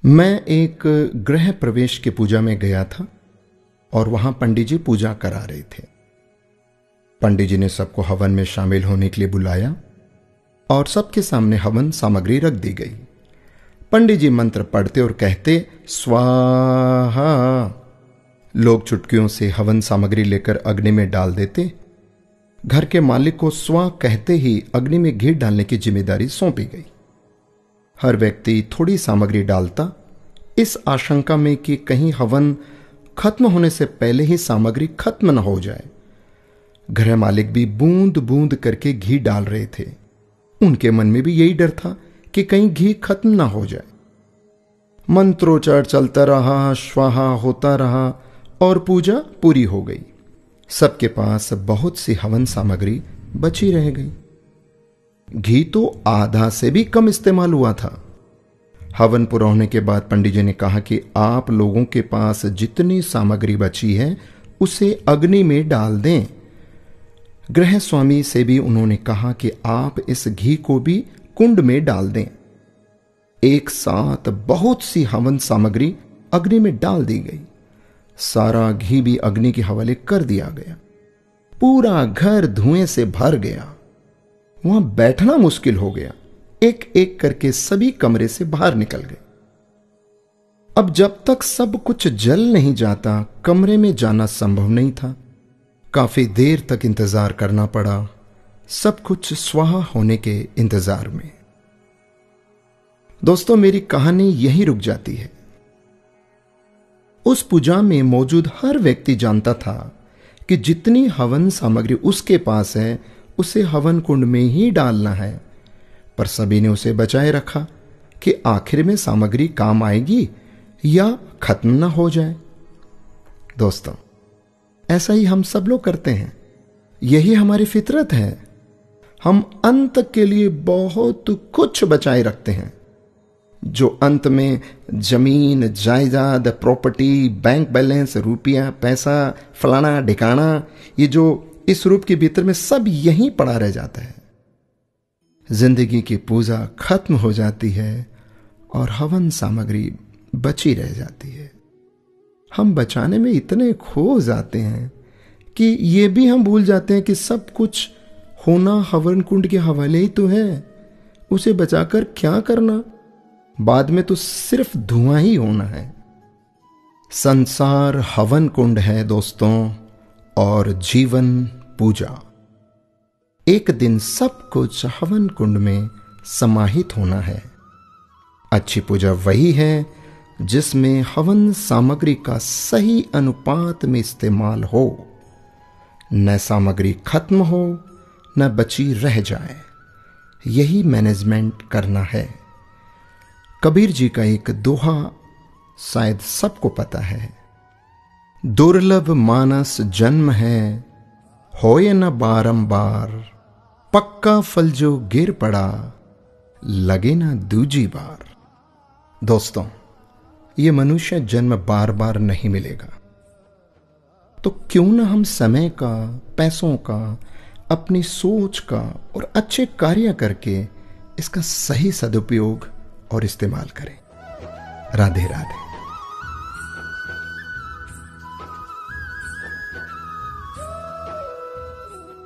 मैं एक गृह प्रवेश की पूजा में गया था और वहां पंडित जी पूजा करा रहे थे। पंडित जी ने सबको हवन में शामिल होने के लिए बुलाया और सबके सामने हवन सामग्री रख दी गई। पंडित जी मंत्र पढ़ते और कहते स्वाहा। लोग चुटकियों से हवन सामग्री लेकर अग्नि में डाल देते। घर के मालिक को स्वा कहते ही अग्नि में घी डालने की जिम्मेदारी सौंपी गई। हर व्यक्ति थोड़ी सामग्री डालता, इस आशंका में कि कहीं हवन खत्म होने से पहले ही सामग्री खत्म न हो जाए। गृह मालिक भी बूंद बूंद करके घी डाल रहे थे। उनके मन में भी यही डर था कि कहीं घी खत्म ना हो जाए। मंत्रोच्चार चलता रहा, स्वाहा होता रहा और पूजा पूरी हो गई। सबके पास बहुत सी हवन सामग्री बची रह गई। घी तो आधा से भी कम इस्तेमाल हुआ था। हवन पूरा होने के बाद पंडित जी ने कहा कि आप लोगों के पास जितनी सामग्री बची है उसे अग्नि में डाल दें। गृह स्वामी से भी उन्होंने कहा कि आप इस घी को भी कुंड में डाल दें। एक साथ बहुत सी हवन सामग्री अग्नि में डाल दी गई। सारा घी भी अग्नि के हवाले कर दिया गया। पूरा घर धुएं से भर गया। वहां बैठना मुश्किल हो गया। एक एक करके सभी कमरे से बाहर निकल गए। अब जब तक सब कुछ जल नहीं जाता, कमरे में जाना संभव नहीं था। काफी देर तक इंतजार करना पड़ा, सब कुछ स्वाहा होने के इंतजार में। दोस्तों, मेरी कहानी यहीं रुक जाती है। उस पूजा में मौजूद हर व्यक्ति जानता था कि जितनी हवन सामग्री उसके पास है उसे हवन कुंड में ही डालना है, पर सभी ने उसे बचाए रखा कि आखिर में सामग्री काम आएगी या खत्म ना हो जाए। दोस्तों, ऐसा ही हम सब लोग करते हैं। यही हमारी फितरत है। हम अंत के लिए बहुत कुछ बचाए रखते हैं, जो अंत में जमीन, जायदाद, प्रॉपर्टी, बैंक बैलेंस, रुपया, पैसा, फलाना ढिकाना, ये जो इस रूप के भीतर में सब यहीं पड़ा रह जाता है। जिंदगी की पूजा खत्म हो जाती है और हवन सामग्री बची रह जाती है। हम बचाने में इतने खो जाते हैं कि ये भी हम भूल जाते हैं कि सब कुछ होना हवन कुंड के हवाले ही तो है। उसे बचाकर क्या करना? बाद में तो सिर्फ धुआं ही होना है। संसार हवन कुंड है दोस्तों, और जीवन पूजा। एक दिन सब कुछ हवन कुंड में समाहित होना है। अच्छी पूजा वही है जिसमें हवन सामग्री का सही अनुपात में इस्तेमाल हो, न सामग्री खत्म हो न बची रह जाए। यही मैनेजमेंट करना है। कबीर जी का एक दोहा शायद सबको पता है, दुर्लभ मानस जन्म है, होए न बारंबार, पक्का फल जो गिर पड़ा, लगे ना दूजी बार। दोस्तों, ये मनुष्य जन्म बार बार नहीं मिलेगा, तो क्यों ना हम समय का, पैसों का, अपनी सोच का और अच्छे कार्य करके इसका सही सदुपयोग और इस्तेमाल करें। राधे राधे।